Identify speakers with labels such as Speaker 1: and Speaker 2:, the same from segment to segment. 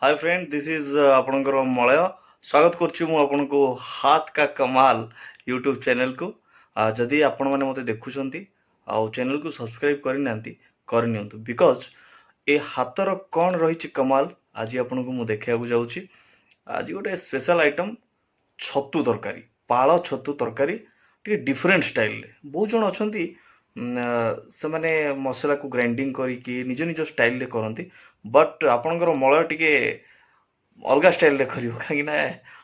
Speaker 1: Hi friend, this is आपणकर Malay स्वागत करुच्ची मु आपनको हाथ का कमाल यूट्यूब चैनल को। जदि आपण माने मते देखुछंती आ चैनल को सब्सक्राइब करि नांती करि नियंतु बिकॉज ए हातर कौन रही कमाल आज आपनको मु देखिया को जाउची। आज गोटे स्पेशल आइटम छतु तरकारी, पाଳ छतु तरकारी टे डिफरेंट स्टाइल रे बहुत जण अछंती। से माने मसला को ग्राइंडिंग करी कि निज निज स्टाइल रे करंती, बट आपणकर मलय टिके अलग स्टाइल रे करियो काहे ना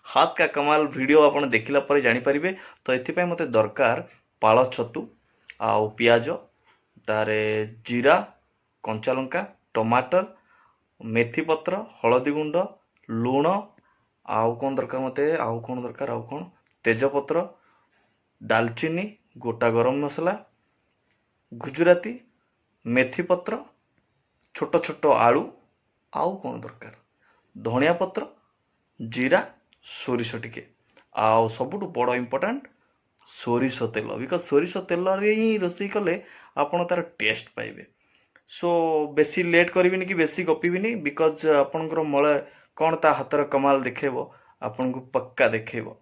Speaker 1: हाथ का कमाल वीडियो आपण देखिला पर जानि परिबे। तो एथि मते दरकार पाଳ छतु आउ पियाज तारे जीरा कंचा लंका टमाटर मेथी पत्र हळदी गुंड लूण आउ कौन दरकार मते आउ कौन दरकार आउ कौन तेजपत्र दालचीनी गोटा गरम मसला गुजराती मेथी पत्र छोट छोट आलू आउ कौन दरकार धनिया पत्र जीरा सोरिष टिके आउ सबुठु बड़ इम्पोर्टाट सोरिष तेल, बिकज सोरिष तेल रे ही रोषेई कले आपण तार टेस्ट पाइबे। सो बेसी लेट करिविनी कि बेसी गपिबिनी बिकज आपणकर मलय कौन ता हाथर कमाल देखेबो आपन को पक्का देखेबो।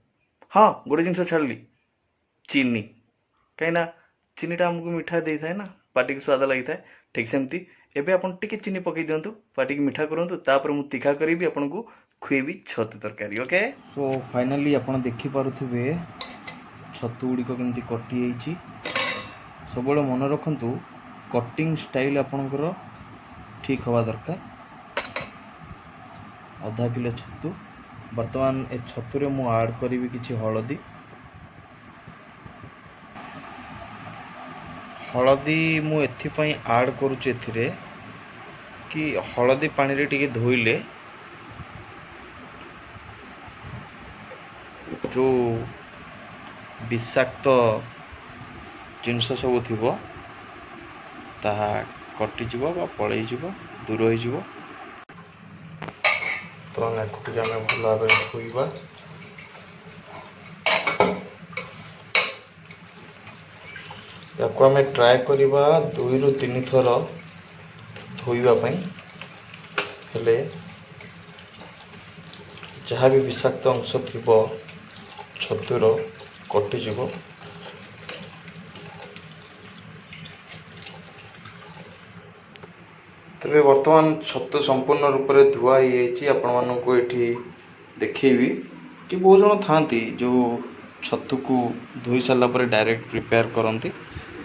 Speaker 1: हाँ, गोटे जिनस छाड़ली चीनी, कहीं चीनीटा आमको मिठा दे थाए ना, पार्टी को स्वाद लगी थाए। ठीक सेमती एबे आपण टिके चीनी पकई दियंतु, पार्टी की मिठा करंतु, तापर मु तीखा करीबी आपनको खुएबी छतु तरकारी। ओके, सो फाइनली आपण देखि पारुथिबे छतु गुड़िक केमती कटी जाइछि। सब मन रखंतु कटिंग स्टाइल आपणकर ठीक हवा दरकार। आधा किलो छतु वर्तमान ए छतुरे मु ऐड करीबी किछि हळदी। हळदी मु एथिपाई ऐड करूछि एथिरे कि हळदी पानी रे टिके धोइले जो विषाक्त जिनस सब थिबो ताहा कटिଯିବ ବା पळेइଯିବ, दूर होइଯିବ। तो आमे टिके आमे भल भाबे धोइबा। याको आमे ट्राए करिबा 2 रु 3 थर धोइबा पई, हेले जहाँ भी विषाक्त अंश थिबो छतुर कटिଯିବ। तेरे वर्तमान छतु संपूर्ण रूप से धुआ हो जाइए। आपण मानक ये देखी कि बहुत जन था जो छतु को धोई सारापर डायरेक्ट प्रिपेयर करती,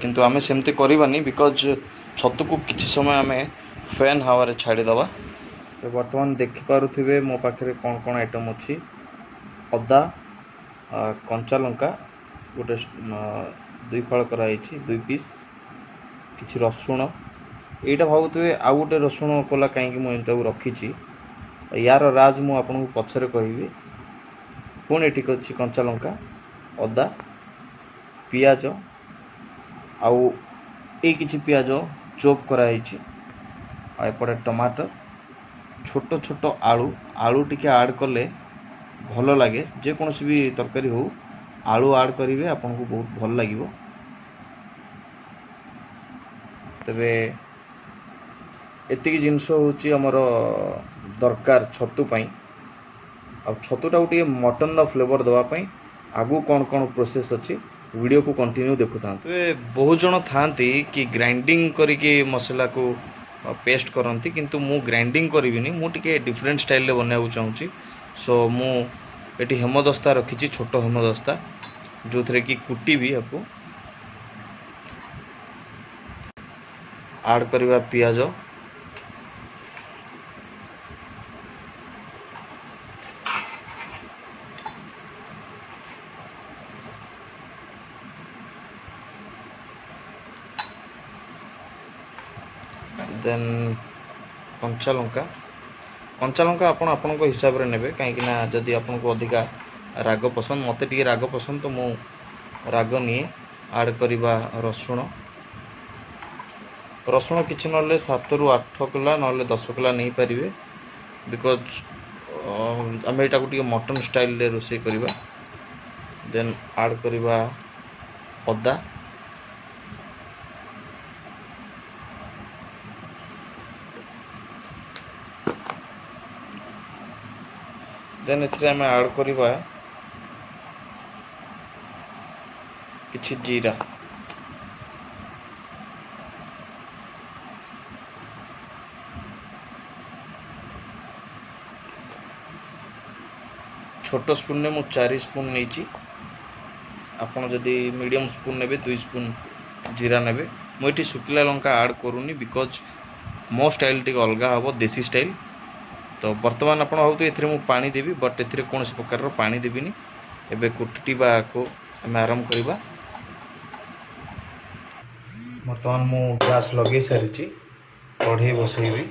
Speaker 1: किंतु आमे सेमती करवानी बिकज छतु को किसी समय आमे फैन हावा छाड़ीदवा। तो वर्तमान देखिपे मो पाखे कौन कौन आइटम अच्छी अदा कंचा लंका गोटे 2 फाड़ कराई 2 पीस किसी रसुण यहाँ भावुए आउ गोटे रसुण कला कहीं मुझे रखी यार राज मु आपको पछरे कहबी। पुणी ठीक अच्छी कंचा लंका अदा पियाज आउ ये किसी पियाज चोप कराई एपटे टमाटर छोट छोट आलू आलू टिके ऐड कले भल लगे। जेकोसी भी तरकारी हो आलू ऐड करेंगे आपन को बहुत भल लगे। तेरे एतिक जिनस हूँ आमर दरकार छतु पाई। आ छतुटा गोटे मटन फ्लेवर देवाई आगू कौन कौन प्रोसेस अच्छी वीडियो को कंटिन्यू देखु था। बहुत जन था कि ग्राइंडिंग करके मसला को पेस्ट करती, किंतु मु ग्राइंडिंग करी मु टिके डिफरेंट स्टाइल बनवाक चाहूँगी। सो मु ये हेमदस्ता रखी छोट हेमदस्ता जो थे कि कुटी भी आपको ऐड करवा पियाज देन कंचा लंका आपण हिसाब रे नेबे कहीं जदि आपन को अधिका राग पसंद मते टी राग पसंद तो मु राग नहीं ऐड करवा। रसुण किसी ना 7 रु 8 कला ना 10 कला नहीं पारे बिकज आम यहाँ गोटे मटन स्टाइल रे रोषे करवा। देन ऐड करवा अदा देन एथिरे आम ऐड करवा किछि जीरा, छोट स्पून ने मु 4 स्पून नहीं, आपन जदि मीडियम स्पून ने 2 स्पून जीरा ने। मुझे शुखिला लंका ऐड करूनी बिकज मो स्टाइल टी अलग हम, देसी स्टाइल। तो बर्तमान आप पानी देवी, बट ए कौन प्रकार पानी देविनी। एबे कुटिबा को आम आरंभ करवा। बर्तमान मु गैस लगे सारी, कढ़ई बसैबी।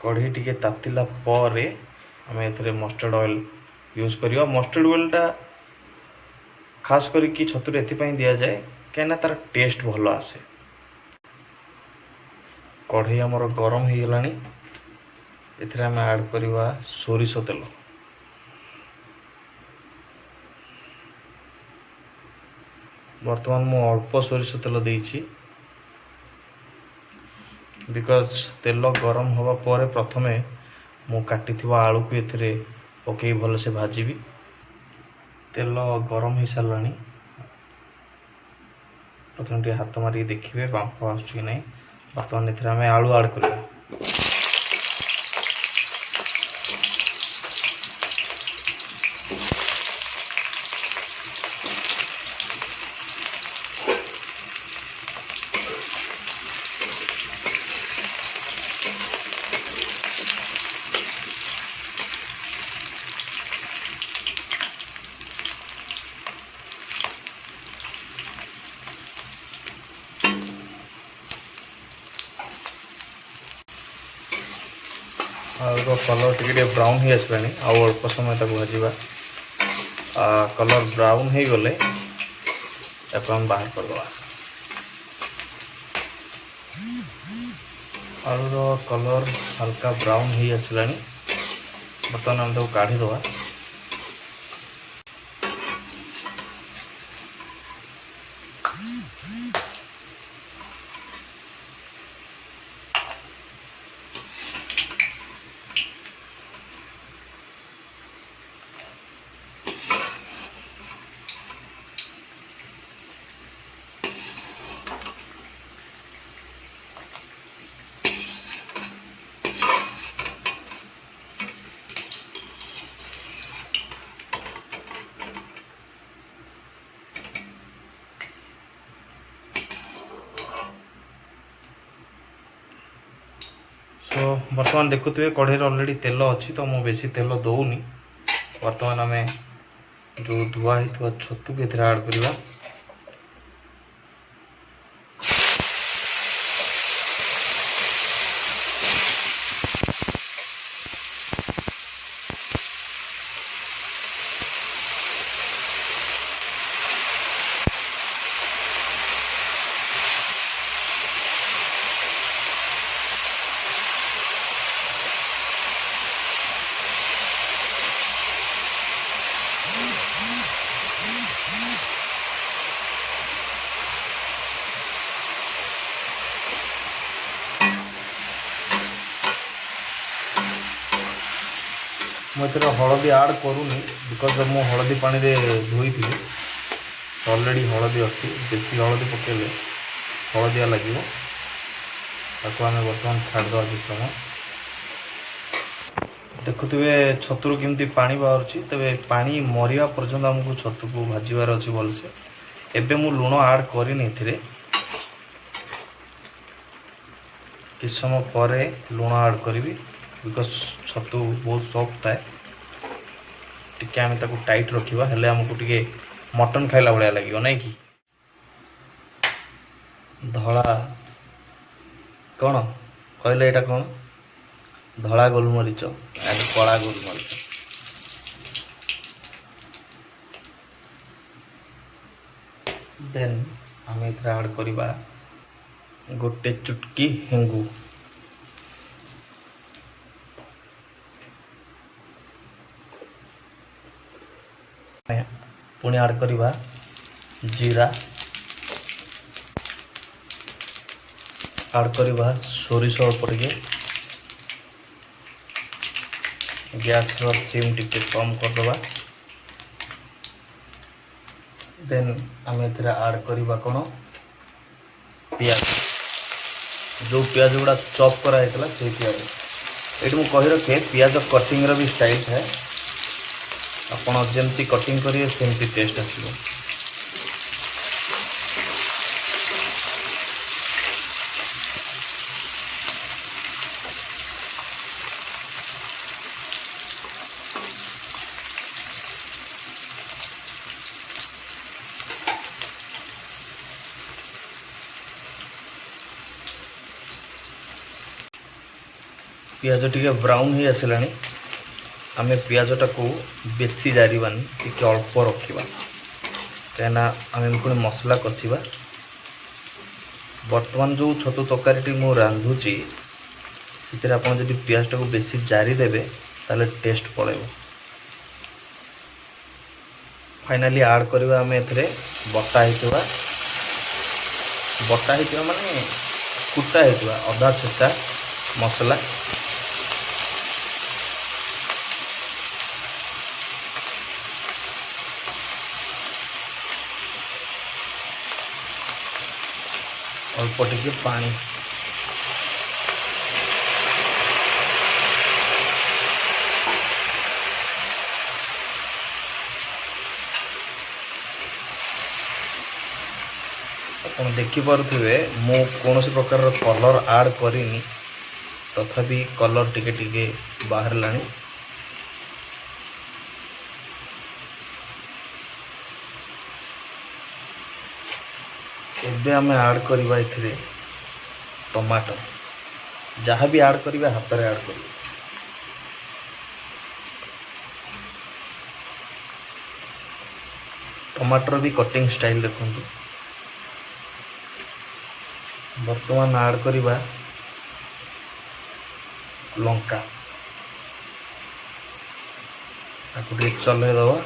Speaker 1: कढ़ई टी तातिला पर आम ए मस्टर्ड ऑयल यूज करवा। मस्टर्ड ऑयल टा खास करके छतुर एपाई दि जाए कहीं तार टेस्ट भल आसे। कढ़ई आमर गरम हो गलानी, एथिरे आम ऐड करवा सोरिष तेल। बर्तमान मु अल्प सोरिष तेल देइछि बिकज तेल गरम हवा पर प्रथमे मु काटी आलू को एथिरे पकई भल से भाजीबी। तेल गरम हो सारानी, प्रथम टे हाथ मारिक देखिए बांफ आसुच कि नहीं। बर्तमान एथिरे आम आलू ऐड करवा। आलू कलर टे ब्राउन हो आसलानी, अल्प समय तक भाजवा। कलर ब्राउन हो गले हम बाहर करदे। आलूर कलर हल्का ब्राउन हो आसलानी, बर्तमान आम काढ़ीदे। तो बर्तमान देखुए कढ़ई ऑलरेडी तेल अच्छी, तो मुझे बेसी तेल दौनी। बर्तमान आम जो धुआ छतु को ऐड करवा। मुझे हलदी ऐड करूनी बिकज मु हलदी पानी रे धोई थी, ऑलरेडी हलदी अच्छी। बेसी हलदी पकेले हलदिया लगे, आम बर्तमान छाड़द किस समय। देखुए छतुर केमती पानी बाहर, तेरे पानी मरिया पर्यंत आमको छतु को भाजबार अच्छी भलसे। एबे मु लुण ऐड करनी, किस समय पर लुण ऐड करी बिकज छतु बहुत सॉफ्ट थाए। टिके आम ताको टाइट रखा हेले आमको टिके मटन खाइला भाया लगे ना कि। धला कौन कहले एटा कौन, धला गोलमरीच एंड कला गोलमरीच। देन आम ऐड करवा गोटे चुटकी हेंगू। पुणी ऐड करवा जीरा, आड करवा सोरिष अल्प टिके गैस सिम टिके कम करदे देन आम आड करवा कौन पियाज जो पियाज गुड़ा चॉप कराई से पियाज ये मुझे कही रखे पियाज कटिंग भी स्टाइल है आपड़ जमती कटिंग करेंगे सेमती टेस्ट आसो। पियाज टिके ब्राउन ही आसला आम पियाजटा को बेसी जारिबानी टिके अल्प रखा कहीं आम पुणी मसला कषा बर्तमान जो छतु तरकारी मु रांधुची से आप पियाजटा को बेसी जारी देवे ताले टेस्ट पड़ेगा। फाइनाली आड करवा आम ए बटा माने कुटा होता अदा छेचा मसला अल्प टिके पानी आप देखिपे मु कौन प्रकार कलर आड करिनी तथापि कलर टिके टिके बाहर लानी। एबे आम आड करवा टमाटो जहाँ भी आड करवा हाथ में आड कर टमाटर भी कटिंग स्टाइल देखो बर्तमान आड करवा लंका चल दवा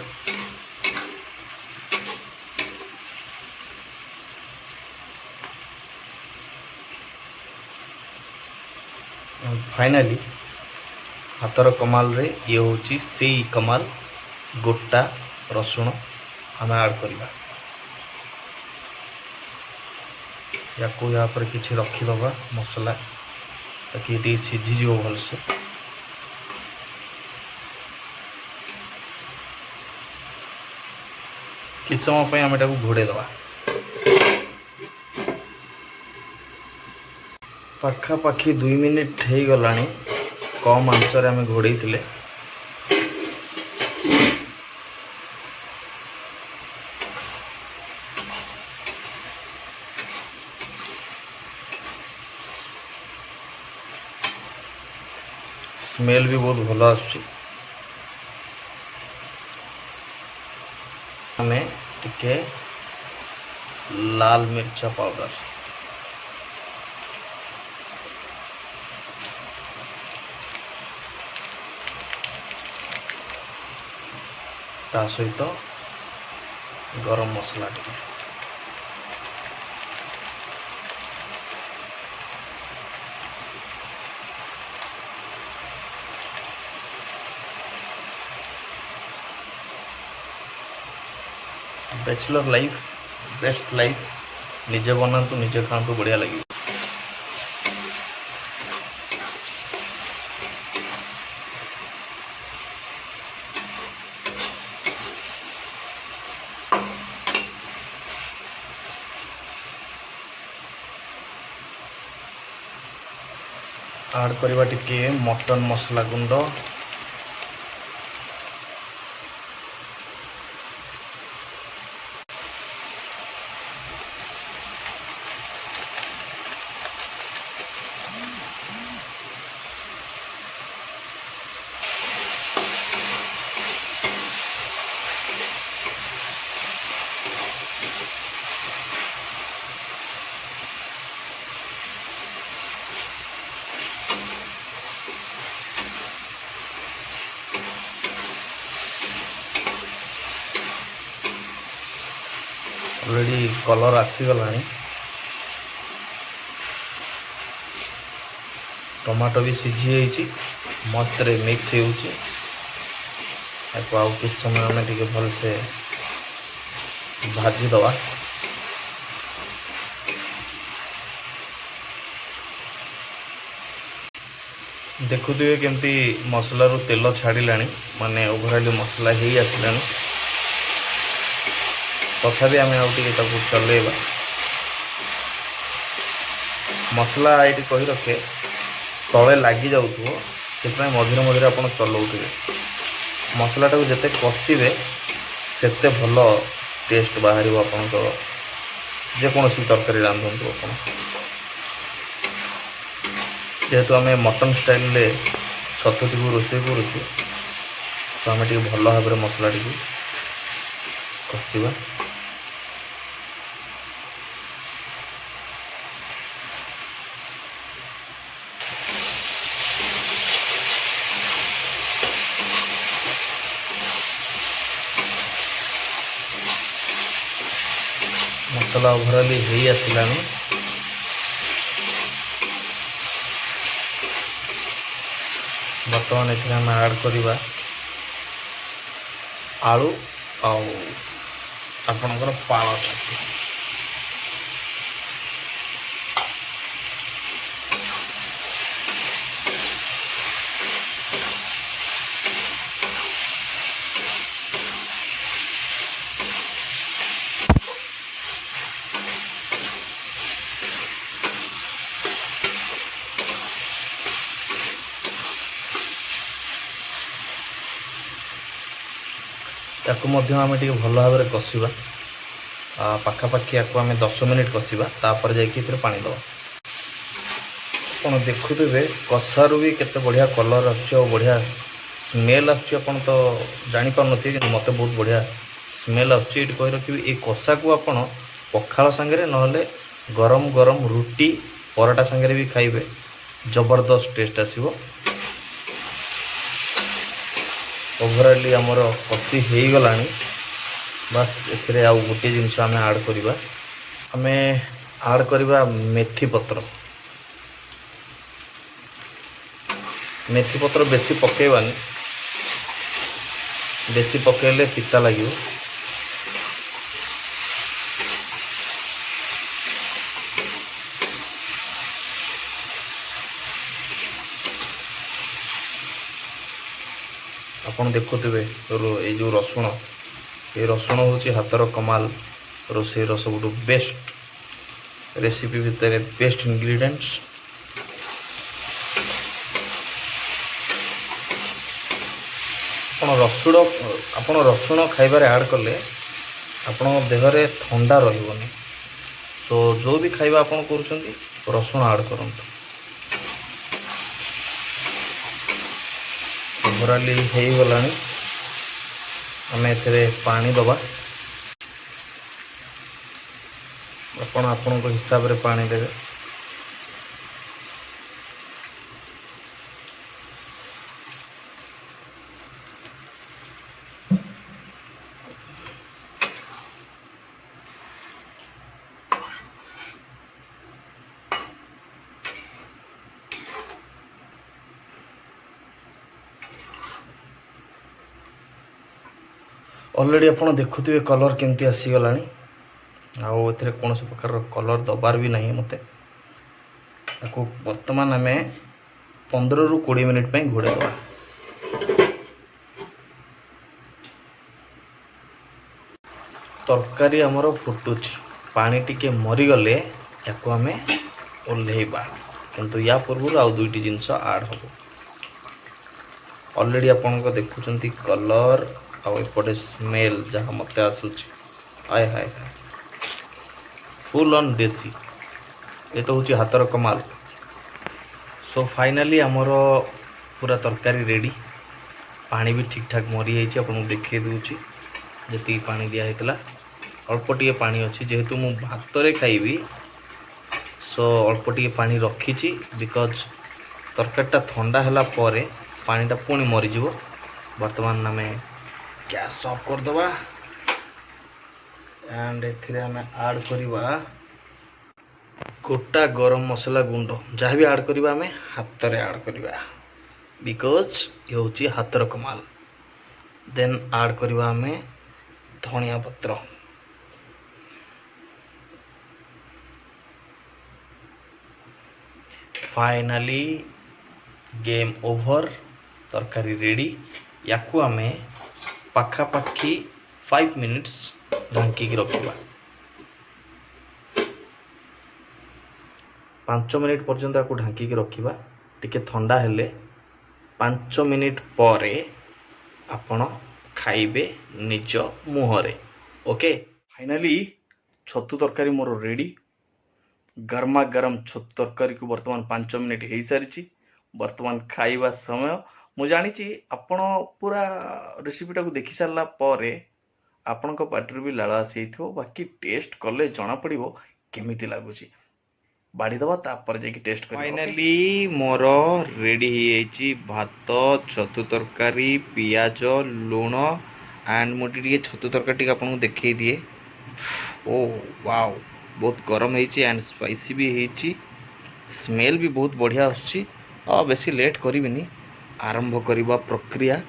Speaker 1: फाइनाली हाथर कमाल रे ये होची से कमाल गोटा रसुण आम आड करवा या को यहाँ पर किसी रखीदबा मसला ताकि ये सीझीज भलसे कि समय आम एटा घोड़े दबा पाखापाखि 2 मिनिट हो गला कम आंचर आम घोड़े थिले स्मेल भी बहुत भल आसुची हमें टिके लाल मिर्चा पाउडर ता सहित गरम मसला टिके बैचलर लाइफ बेस्ट लाइफ निजे बनातु निजे खातु बढ़िया लगे। आड करवा टिके मटन मसला गुंड ऑलरेडी कलर आसीगला टमाटो भी सीझी मस्त रे मिक्स हो आउ किस समय आम टे भलसे भाजीदवा। देखुए केमती मसला रू तेल छाड़ा माने ओभराली मसला ही आसला तथापि आम आउटे चलेबा। मसला ये कही रखे तले लगी जाऊ से मझे मझे आप चलाउे मसलाटा को जिते कषिबे सेते भल टेस्ट बाहर आपण जेकोसी तरकारी रांधतु आप जेहेतु आम मटन स्टाइल छतुटी को रोषे करुचु तो आम टे भल भाव में मसला टी कषिबा। मसला ओभराली हो आसला बर्तमान ये आम ऐड करवा आलू आपणकर पाल छतु। ताकू आम टे भल भाव में कषा पाखापाखि या आम 10 मिनिट कषा तापर जाइए पानी दवा। आप देखुए कषारू भी केते बढ़िया कलर बढ़िया स्मेल आपन तो जापार नी कि मत बहुत बढ़िया स्मेल आसी कही रखी ये कषा को आप पखाल सांगे ना गरम गरम रुटी पराठा सांगे भी खाइबे जबरदस्त टेस्ट आसीबो। ओभराली आमर कषि हो गला बस ए आउ गोटे जिनस आम ऐड करवा आम ऐड करवा मेथी पत्र बेसी पकेबानी बेसी पकेले पिता लगे। आपन देखुवे ये जो रसुण ये रसुण हूँ हाथर कमाल रोषे सब बेस्ट रेसिपी भितर बेस्ट इंग्रेडिएंट्स। आपन रसुण खाइबार ऐड कले आपण देहरे ठंडा रहिबनी तो जो भी खाइबा आपन करूछंती रसुण ऐड करंतु। ओभराली हो गला आम ए पानी दबा आपण हिसाब रे पानी देवे। ऑलरेडी आप देखुए कलर केमती आसीगला आउ ए कौन प्रकार कलर दबार भी नहीं मत बर्तमान आम 15 ରୁ 20 मिनिट पे घोड़े दबा। तरकारी आमर फुटुची पानी टिके मरीगले या आम ओल्हेबा किंतु या पूर्व आउ दुईटी जिनस ऐड हम। ऑलरेडी आपन देखुंत कलर आउपटे स्मेल जहाँ मत आसूची आय हाय हाय फुल ऑन देसी ये तो हूँ हाथर कमाल। सो फाइनाली आमर पूरा तरकारी रेडी पानी भी ठीक ठाक मरी जाइए आपको देखे दूची जी पानी दिया होता अल्प टे पानी अच्छी जेहेतु मु भात रे खाइबी सो अल्प टे पानी रखी बिकज तरकारीटा ठंडा है पानीटा पुणी मरीज। बर्तमान आम गैस ऑफ करदे एंड ए आम ऐड करवा गोटा गरम मसला गुंड जहाँ भी आड करवा आम हाथ रे आड करवा बिकज ये हूँ हाथर कमाल। देन आड करवा आम धनिया पत्र, फाइनाली गेम ओवर, तरकारी रेडी। याकू आम पाखापाखि 5 मिनिट्स ढांकी रखा। 5 मिनिट पर्यंत आपको ढांकी रखा। टिके ठंडा हेले 5 मिनिट पर आपण खाइबे निज मुहरे। ओके, फाइनाली छतु तरकारी मोर रेडी। गरमा गरम छतु तरकारी को वर्तमान 5 मिनिट हो सारी। वर्तमान खाइबा समय मु जानी आपण पूरा रेसिपीटा को देखी सारा पर आपण पाटर भी लाल आसी बाकी टेस्ट कले जना पड़ो केमिति लगुच बाड़ीदबा तापर जाकि टेस्ट कर। फाइनाली मोर रेडी भात, छतु तरकारी, पियाज, लुण एंड मुझे छतु तरकारी आपको देखे दिए। ओ वाओ, बहुत गरम एंड स्पाइसी भी है। स्मेल भी बहुत बढ़िया आसुची। बेसी लेट करिबिनी, आरंभ करवा प्रक्रिया।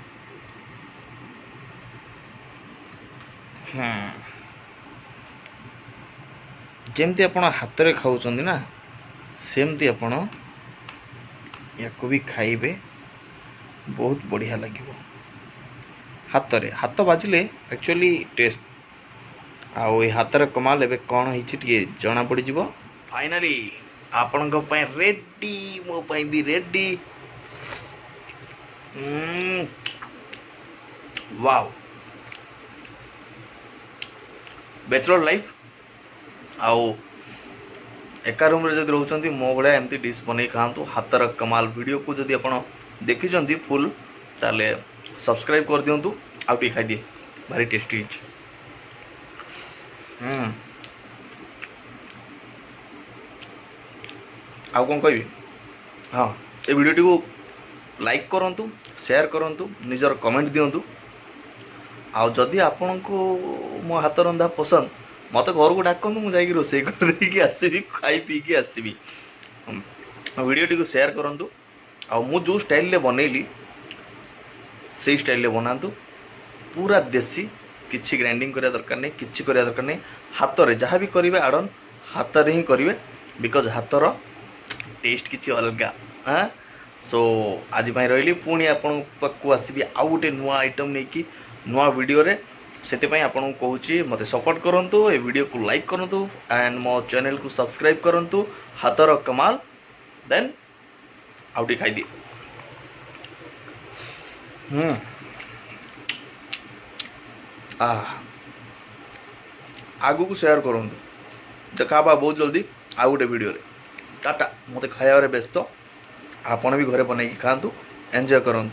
Speaker 1: जमती आपण हाथ रे खाउछंदी ना सेमती आपण याको भी खाइबे, बहुत बढ़िया लगिवो। हाथ रे हाथ बाजिले एक्चुअली टेस्ट आउ ए हाथर कमाल एबे कौन होइछि जना पड़ जिवो। फाइनाली आपनको पय रेडी, मो पय भी रेडी। वाओ, बैचलर लाइफ आउ एका रूम रे जदि रहउछंती मो बडा एमती डिश बनै खांतु। हाथर कमाल वीडियो को जदि आपण देखिछंती फुल ताले सब्सक्राइब कर दियंतु। आउ टी खाइ दिए, भारी टेस्टी हिच। आउ कौन कहि। हाँ, ये वीडियो को लाइक करंतु, शेयर करंतु, निजर कमेंट दियंतु। आउ जदि आपन को मो हाथ रंधा पसंद मत घर को डाकंतु, मु जाई रोसई कर देकी आसीबी, खाई पी के आसीबी। वीडियो को शेयर करंतु। आउ मु जो स्टाइल ले बनैली से स्टाइल ले बनातु। पूरा देसी, किछि ग्राइंडिंग करिया दरकार नहीं, किछि करिया दरकार नहीं। हाथ रे जहाँ भी करिवे आडन हाथ रे ही करिवे बिकज हाथर टेस्ट किछि अलगा। हाँ, सो आज रही पुणी आपण पाखु आसबि आउ गोटे नुआ आइटम नहीं कि नुआ वीडियो रे। से आपन कहूँ मत सपोर्ट करंतु, ए वीडियो को लाइक करंतु एंड मो चैनल को सब्सक्राइब करंतु। हाथर कमाल। देन आउटी खाई दिए। आगु को शेयर करंतु। देखा बहुत जल्दी आउ गोटे वीडियो रे। टाटा, मते खाया व्यस्त। आपण भी घरे बनैकी खातु, एंजॉय करंतु।